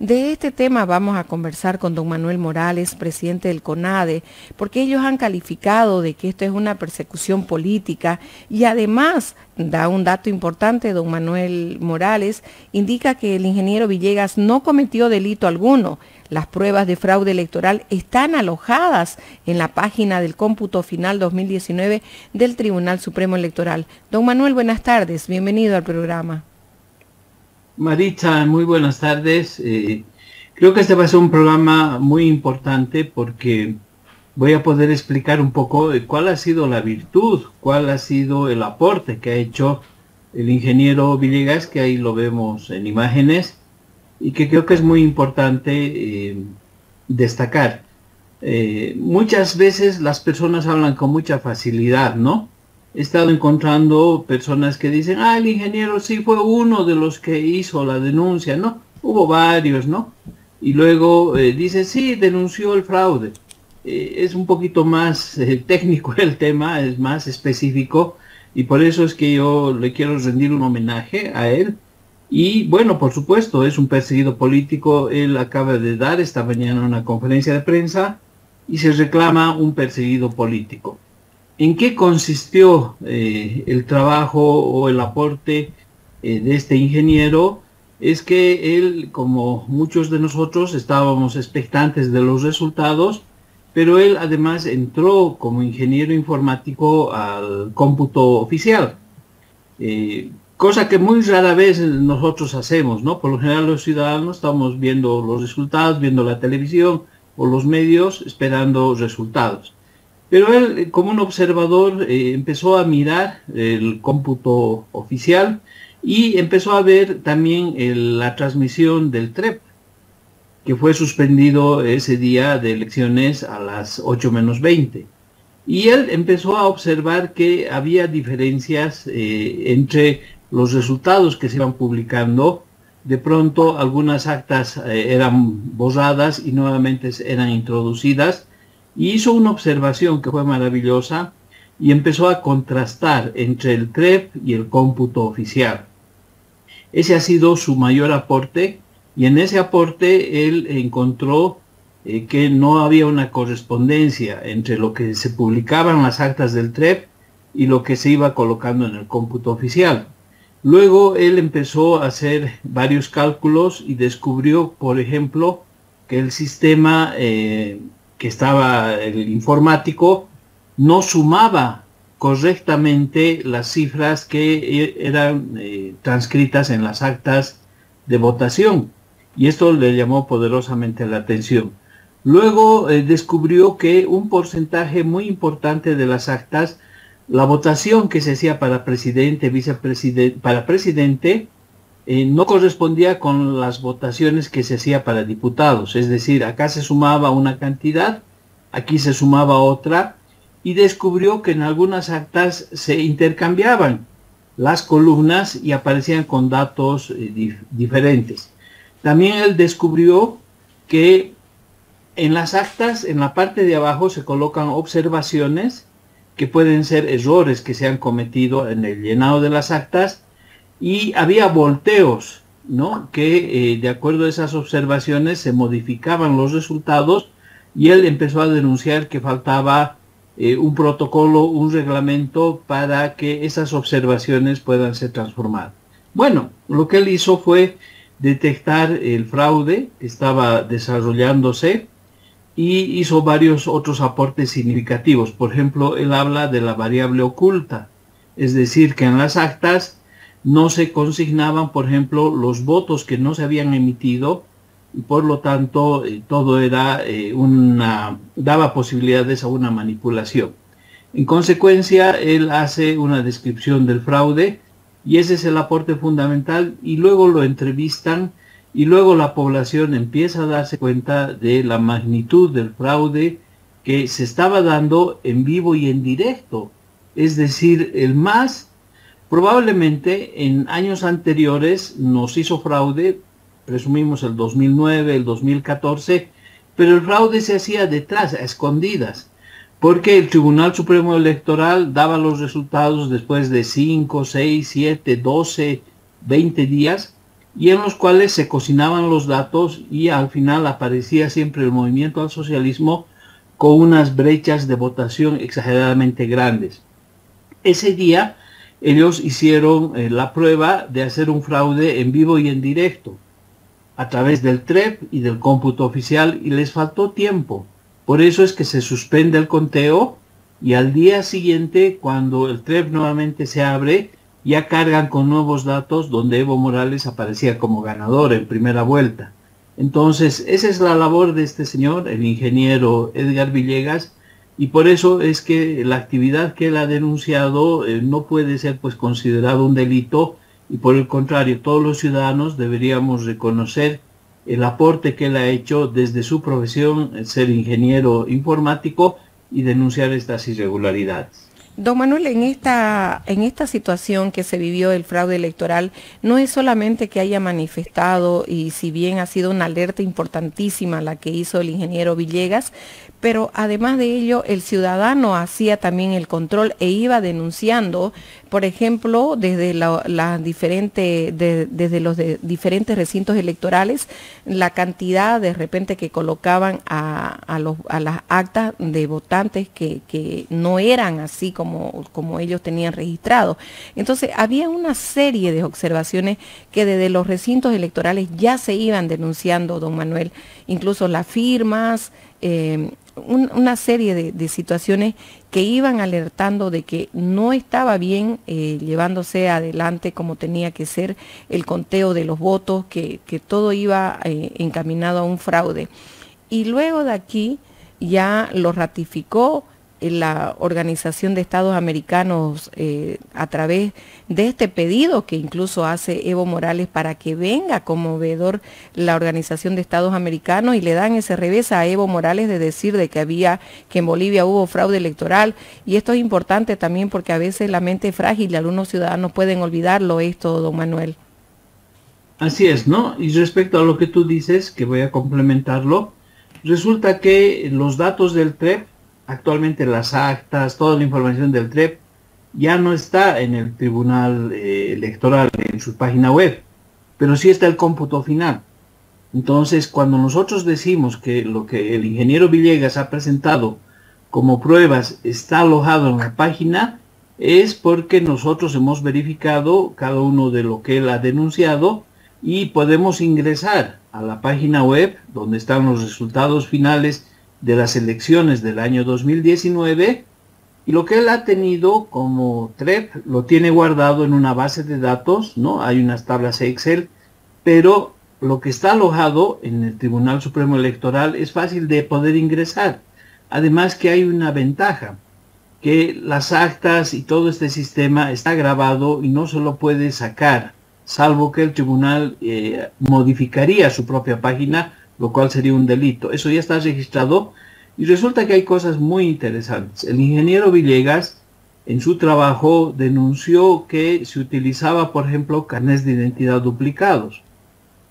De este tema vamos a conversar con don Manuel Morales, presidente del CONADE, porque ellos han calificado de que esto es una persecución política y además da un dato importante, don Manuel Morales, indica que el ingeniero Villegas no cometió delito alguno. Las pruebas de fraude electoral están alojadas en la página del cómputo final 2019 del Tribunal Supremo Electoral. Don Manuel, buenas tardes, bienvenido al programa. Maritza, muy buenas tardes. Creo que este va a ser un programa muy importante porque voy a poder explicar un poco cuál ha sido la virtud, cuál ha sido el aporte que ha hecho el ingeniero Villegas, que ahí lo vemos en imágenes, y que creo que es muy importante destacar. Muchas veces las personas hablan con mucha facilidad, ¿no? He estado encontrando personas que dicen, el ingeniero sí fue uno de los que hizo la denuncia, ¿no? Hubo varios, ¿no? Y luego dice, sí, denunció el fraude. Es un poquito más técnico el tema, es más específico, y por eso es que yo le quiero rendir un homenaje a él. Y bueno, por supuesto, es un perseguido político. Él acaba de dar esta mañana una conferencia de prensa y se reclama un perseguido político. ¿En qué consistió el trabajo o el aporte de este ingeniero? Es que él, como muchos de nosotros, estábamos expectantes de los resultados, pero él además entró como ingeniero informático al cómputo oficial, cosa que muy rara vez nosotros hacemos, ¿no? Por lo general los ciudadanos estamos viendo los resultados, viendo la televisión o los medios, esperando resultados. Pero él, como un observador, empezó a mirar el cómputo oficial y empezó a ver también la transmisión del TREP, que fue suspendido ese día de elecciones a las 8:20. Y él empezó a observar que había diferencias entre los resultados que se iban publicando. De pronto algunas actas eran borradas y nuevamente eran introducidas. Y hizo una observación que fue maravillosa y empezó a contrastar entre el TREP y el cómputo oficial. Ese ha sido su mayor aporte, y en ese aporte él encontró que no había una correspondencia entre lo que se publicaba en las actas del TREP y lo que se iba colocando en el cómputo oficial. Luego él empezó a hacer varios cálculos y descubrió, por ejemplo, que el sistema que estaba el informático no sumaba correctamente las cifras que eran transcritas en las actas de votación, y esto le llamó poderosamente la atención. Luego descubrió que un porcentaje muy importante de las actas, la votación que se hacía para presidente, vicepresidente, para presidente, no correspondía con las votaciones que se hacía para diputados. Es decir, acá se sumaba una cantidad, aquí se sumaba otra, y descubrió que en algunas actas se intercambiaban las columnas y aparecían con datos diferentes. También él descubrió que en las actas, en la parte de abajo, se colocan observaciones que pueden ser errores que se han cometido en el llenado de las actas, y había volteos, ¿no? Que de acuerdo a esas observaciones se modificaban los resultados, y él empezó a denunciar que faltaba un protocolo, un reglamento para que esas observaciones puedan ser transformadas. Bueno, lo que él hizo fue detectar el fraude que estaba desarrollándose y hizo varios otros aportes significativos. Por ejemplo, él habla de la variable oculta, es decir, que en las actas no se consignaban, por ejemplo, los votos que no se habían emitido, y por lo tanto todo era daba posibilidades a una manipulación. En consecuencia, él hace una descripción del fraude, y ese es el aporte fundamental, y luego lo entrevistan, y luego la población empieza a darse cuenta de la magnitud del fraude que se estaba dando en vivo y en directo. Es decir, el MAS probablemente en años anteriores nos hizo fraude, presumimos el 2009, el 2014, pero el fraude se hacía detrás, a escondidas, porque el Tribunal Supremo Electoral daba los resultados después de 5, 6, 7, 12, 20 días, y en los cuales se cocinaban los datos y al final aparecía siempre el movimiento al socialismo con unas brechas de votación exageradamente grandes. Ese día ellos hicieron la prueba de hacer un fraude en vivo y en directo a través del TREP y del cómputo oficial y les faltó tiempo. Por eso es que se suspende el conteo y al día siguiente, cuando el TREP nuevamente se abre, ya cargan con nuevos datos donde Evo Morales aparecía como ganador en primera vuelta. Entonces, esa es la labor de este señor, el ingeniero Edgar Villegas, y por eso es que la actividad que él ha denunciado no puede ser pues considerado un delito, y por el contrario, todos los ciudadanos deberíamos reconocer el aporte que él ha hecho desde su profesión, ser ingeniero informático, y denunciar estas irregularidades. Don Manuel, en esta situación que se vivió el fraude electoral, no es solamente que haya manifestado, y si bien ha sido una alerta importantísima la que hizo el ingeniero Villegas, pero además de ello, el ciudadano hacía también el control e iba denunciando, por ejemplo, desde desde los diferentes recintos electorales, la cantidad de repente que colocaban a las actas de votantes que no eran así como ellos tenían registrado. Entonces, había una serie de observaciones que desde los recintos electorales ya se iban denunciando, don Manuel, incluso las firmas, una serie de situaciones que iban alertando de que no estaba bien llevándose adelante como tenía que ser el conteo de los votos, que todo iba encaminado a un fraude. Y luego de aquí ya lo ratificó la Organización de Estados Americanos a través de este pedido que incluso hace Evo Morales para que venga como veedor la Organización de Estados Americanos, y le dan ese revés a Evo Morales de decir de que en Bolivia hubo fraude electoral. Y esto es importante también porque a veces la mente es frágil y algunos ciudadanos pueden olvidarlo esto, don Manuel. Así es, ¿no? Y respecto a lo que tú dices, que voy a complementarlo, resulta que los datos del TREP, actualmente las actas, toda la información del TREP, ya no está en el Tribunal Electoral, en su página web, pero sí está el cómputo final. Entonces, cuando nosotros decimos que lo que el ingeniero Villegas ha presentado como pruebas está alojado en la página, es porque nosotros hemos verificado cada uno de lo que él ha denunciado y podemos ingresar a la página web donde están los resultados finales de las elecciones del año 2019, y lo que él ha tenido como TREP lo tiene guardado en una base de datos, ¿no? Hay unas tablas Excel, pero lo que está alojado en el Tribunal Supremo Electoral es fácil de poder ingresar. Además que hay una ventaja, que las actas y todo este sistema está grabado y no se lo puede sacar, salvo que el tribunal modificaría su propia página, lo cual sería un delito. Eso ya está registrado y resulta que hay cosas muy interesantes. El ingeniero Villegas en su trabajo denunció que se utilizaba, por ejemplo, carnets de identidad duplicados,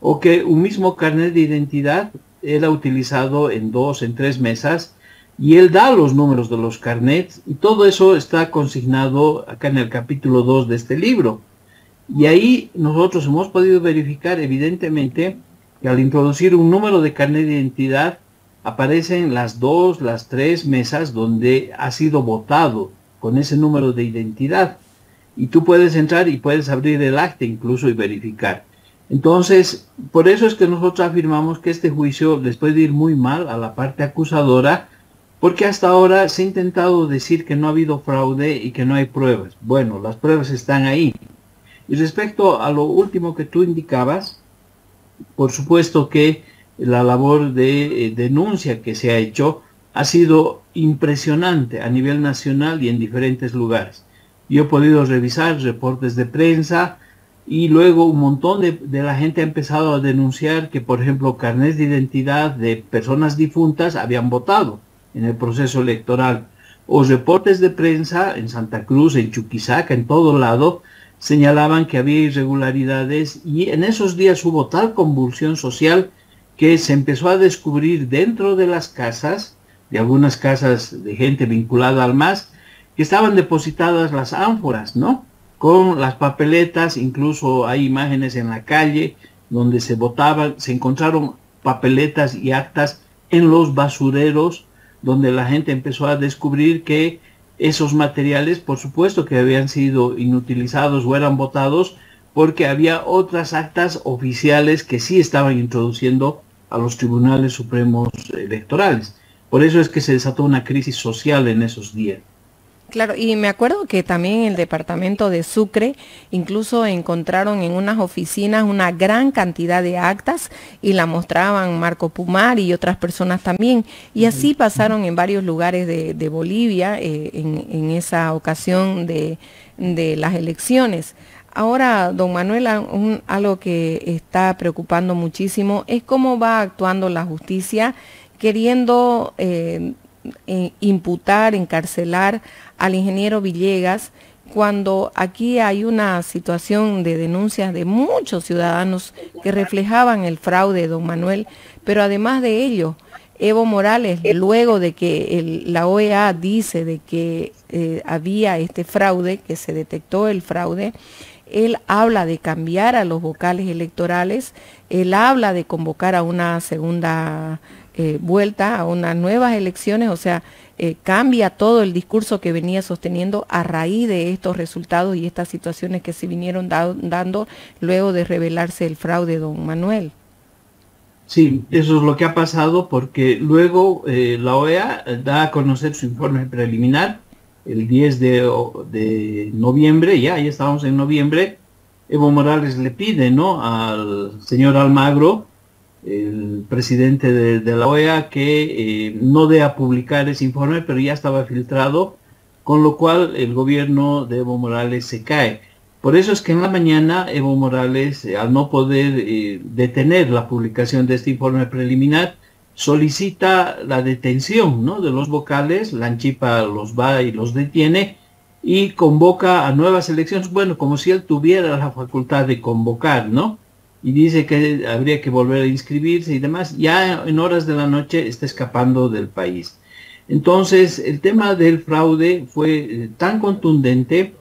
o que un mismo carnet de identidad era utilizado en 2, en 3 mesas, y él da los números de los carnets, y todo eso está consignado acá en el capítulo 2 de este libro. Y ahí nosotros hemos podido verificar evidentemente que al introducir un número de carnet de identidad aparecen las 2, las 3 mesas donde ha sido votado con ese número de identidad. Y tú puedes entrar y puedes abrir el acta incluso y verificar. Entonces, por eso es que nosotros afirmamos que este juicio les puede ir muy mal a la parte acusadora, porque hasta ahora se ha intentado decir que no ha habido fraude y que no hay pruebas. Bueno, las pruebas están ahí. Y respecto a lo último que tú indicabas, por supuesto que la labor de denuncia que se ha hecho ha sido impresionante a nivel nacional y en diferentes lugares. Yo he podido revisar reportes de prensa y luego un montón de la gente ha empezado a denunciar que, por ejemplo, carnets de identidad de personas difuntas habían votado en el proceso electoral. O reportes de prensa en Santa Cruz, en Chuquisaca, en todo lado, señalaban que había irregularidades, y en esos días hubo tal convulsión social que se empezó a descubrir dentro de las casas, de algunas casas de gente vinculada al MAS, que estaban depositadas las ánforas, ¿no? Con las papeletas, incluso hay imágenes en la calle donde se votaban, se encontraron papeletas y actas en los basureros, donde la gente empezó a descubrir que esos materiales, por supuesto que habían sido inutilizados o eran votados, porque había otras actas oficiales que sí estaban introduciendo a los tribunales supremos electorales. Por eso es que se desató una crisis social en esos días. Claro, y me acuerdo que también en el departamento de Sucre incluso encontraron en unas oficinas una gran cantidad de actas y la mostraban Marco Pumar y otras personas también. Y así pasaron en varios lugares de Bolivia en esa ocasión de las elecciones. Ahora, don Manuel, algo que está preocupando muchísimo es cómo va actuando la justicia queriendo imputar, encarcelar al ingeniero Villegas, cuando aquí hay una situación de denuncias de muchos ciudadanos que reflejaban el fraude de don Manuel, pero además de ello, Evo Morales, luego de que la OEA dice de que había este fraude, que se detectó el fraude, él habla de cambiar a los vocales electorales, él habla de convocar a una segunda vuelta, a unas nuevas elecciones, o sea, cambia todo el discurso que venía sosteniendo a raíz de estos resultados y estas situaciones que se vinieron dando luego de revelarse el fraude, don Manuel. Sí, eso es lo que ha pasado porque luego la OEA da a conocer su informe preliminar el 10 de noviembre, ya estábamos en noviembre. Evo Morales le pide, ¿no?, al señor Almagro, el presidente de la OEA, que no dé a publicar ese informe, pero ya estaba filtrado, con lo cual el gobierno de Evo Morales se cae. Por eso es que en la mañana Evo Morales, al no poder detener la publicación de este informe preliminar, solicita la detención, ¿no?, de los vocales. La Anchipa los va y los detiene y convoca a nuevas elecciones, bueno, como si él tuviera la facultad de convocar, ¿no? Y dice que habría que volver a inscribirse y demás. Ya en horas de la noche está escapando del país. Entonces, el tema del fraude fue tan contundente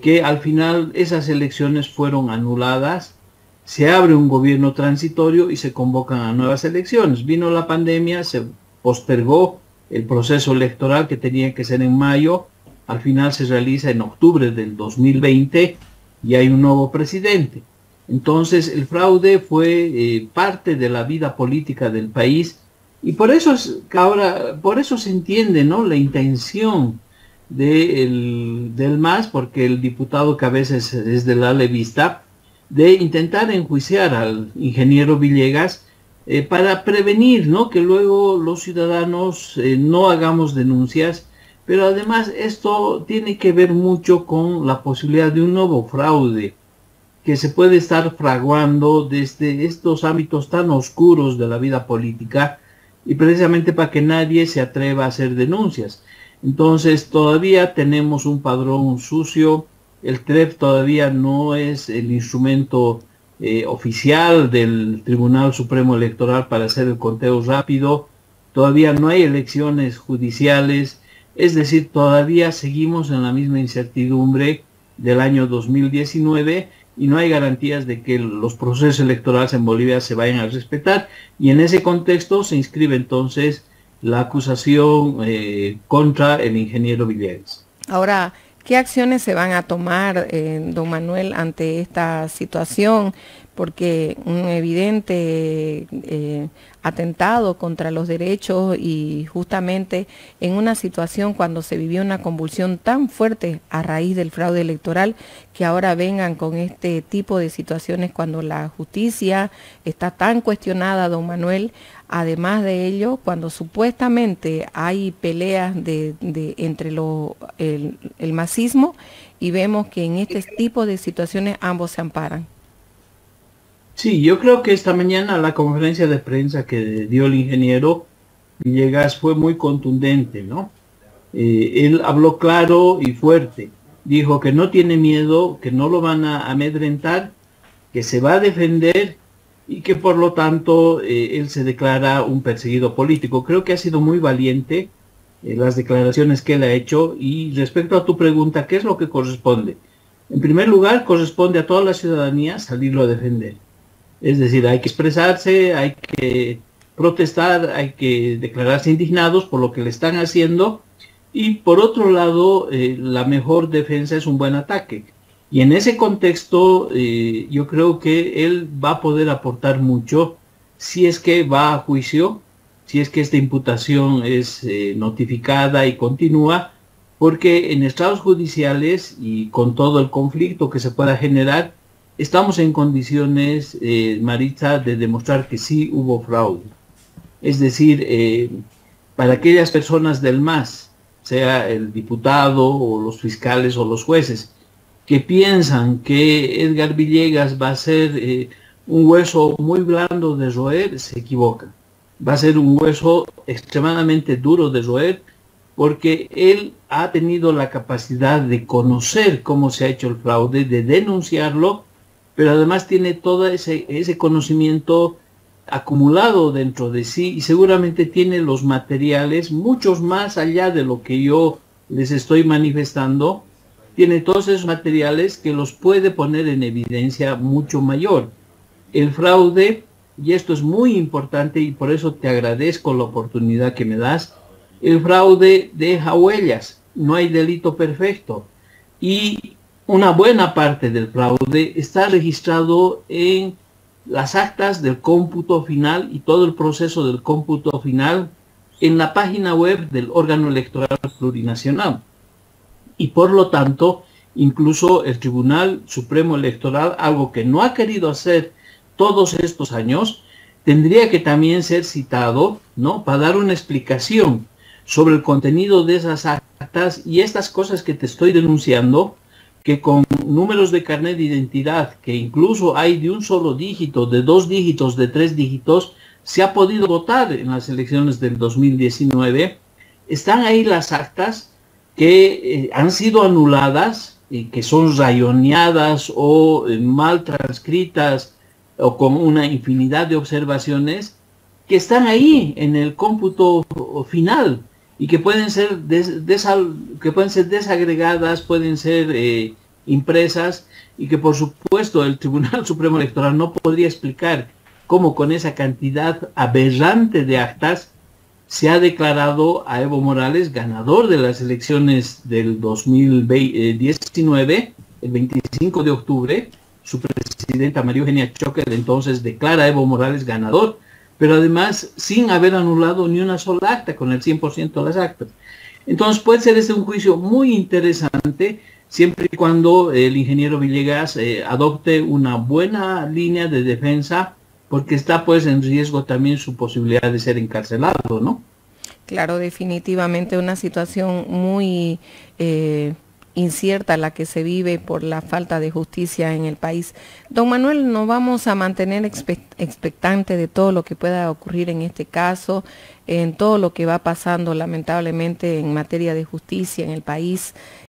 que al final esas elecciones fueron anuladas, se abre un gobierno transitorio y se convocan a nuevas elecciones. Vino la pandemia, se postergó el proceso electoral que tenía que ser en mayo, al final se realiza en octubre del 2020 y hay un nuevo presidente. Entonces el fraude fue parte de la vida política del país y por eso por eso se entiende, ¿no?, la intención del MAS, porque el diputado que a veces es del ala vista, de intentar enjuiciar al ingeniero Villegas para prevenir, ¿no?, que luego los ciudadanos no hagamos denuncias. Pero además esto tiene que ver mucho con la posibilidad de un nuevo fraude que se puede estar fraguando desde estos ámbitos tan oscuros de la vida política y precisamente para que nadie se atreva a hacer denuncias. Entonces todavía tenemos un padrón sucio, el TREP todavía no es el instrumento oficial del Tribunal Supremo Electoral para hacer el conteo rápido, todavía no hay elecciones judiciales, es decir, todavía seguimos en la misma incertidumbre del año 2019 y no hay garantías de que los procesos electorales en Bolivia se vayan a respetar, y en ese contexto se inscribe entonces la acusación contra el ingeniero Villegas. Ahora, ¿qué acciones se van a tomar, don Manuel, ante esta situación? Porque un evidente atentado contra los derechos y justamente en una situación cuando se vivió una convulsión tan fuerte a raíz del fraude electoral, que ahora vengan con este tipo de situaciones cuando la justicia está tan cuestionada, don Manuel. Además de ello, cuando supuestamente hay peleas entre el masismo y vemos que en este tipo de situaciones ambos se amparan. Sí, yo creo que esta mañana la conferencia de prensa que dio el ingeniero Villegas fue muy contundente, ¿no? Él habló claro y fuerte, dijo que no tiene miedo, que no lo van a amedrentar, que se va a defender y que por lo tanto él se declara un perseguido político. Creo que ha sido muy valiente las declaraciones que él ha hecho. Y respecto a tu pregunta, ¿qué es lo que corresponde? En primer lugar, corresponde a toda la ciudadanía salirlo a defender. Es decir, hay que expresarse, hay que protestar, hay que declararse indignados por lo que le están haciendo. Y por otro lado, la mejor defensa es un buen ataque. Y en ese contexto, yo creo que él va a poder aportar mucho si es que va a juicio, si es que esta imputación es notificada y continúa, porque en estados judiciales y con todo el conflicto que se pueda generar, estamos en condiciones, Maritza, de demostrar que sí hubo fraude. Es decir, para aquellas personas del MAS, sea el diputado o los fiscales o los jueces, que piensan que Edgar Villegas va a ser un hueso muy blando de roer, se equivocan. Va a ser un hueso extremadamente duro de roer, porque él ha tenido la capacidad de conocer cómo se ha hecho el fraude, de denunciarlo, pero además tiene todo ese conocimiento acumulado dentro de sí y seguramente tiene los materiales, muchos más allá de lo que yo les estoy manifestando, tiene todos esos materiales que los puede poner en evidencia mucho mayor. El fraude, y esto es muy importante y por eso te agradezco la oportunidad que me das, el fraude deja huellas, no hay delito perfecto. Y una buena parte del fraude está registrado en las actas del cómputo final y todo el proceso del cómputo final en la página web del órgano electoral plurinacional. Y por lo tanto, incluso el Tribunal Supremo Electoral, algo que no ha querido hacer todos estos años, tendría que también ser citado, ¿no?, para dar una explicación sobre el contenido de esas actas y estas cosas que te estoy denunciando, que con números de carnet de identidad, que incluso hay de un solo dígito, de 2 dígitos, de 3 dígitos, se ha podido votar en las elecciones del 2019, están ahí las actas que han sido anuladas, y que son rayoneadas o mal transcritas o con una infinidad de observaciones, que están ahí en el cómputo final y que pueden ser, desagregadas, pueden ser impresas, y que por supuesto el Tribunal Supremo Electoral no podría explicar cómo con esa cantidad aberrante de actas se ha declarado a Evo Morales ganador de las elecciones del 2019, el 25 de octubre, su presidenta María Eugenia Choquer entonces declara a Evo Morales ganador, pero además sin haber anulado ni una sola acta, con el 100% de las actas. Entonces puede ser este un juicio muy interesante, siempre y cuando el ingeniero Villegas adopte una buena línea de defensa, porque está pues en riesgo también su posibilidad de ser encarcelado, ¿no? Claro, definitivamente una situación muy incierta la que se vive por la falta de justicia en el país. Don Manuel, nos vamos a mantener expectantes de todo lo que pueda ocurrir en este caso, en todo lo que va pasando lamentablemente en materia de justicia en el país.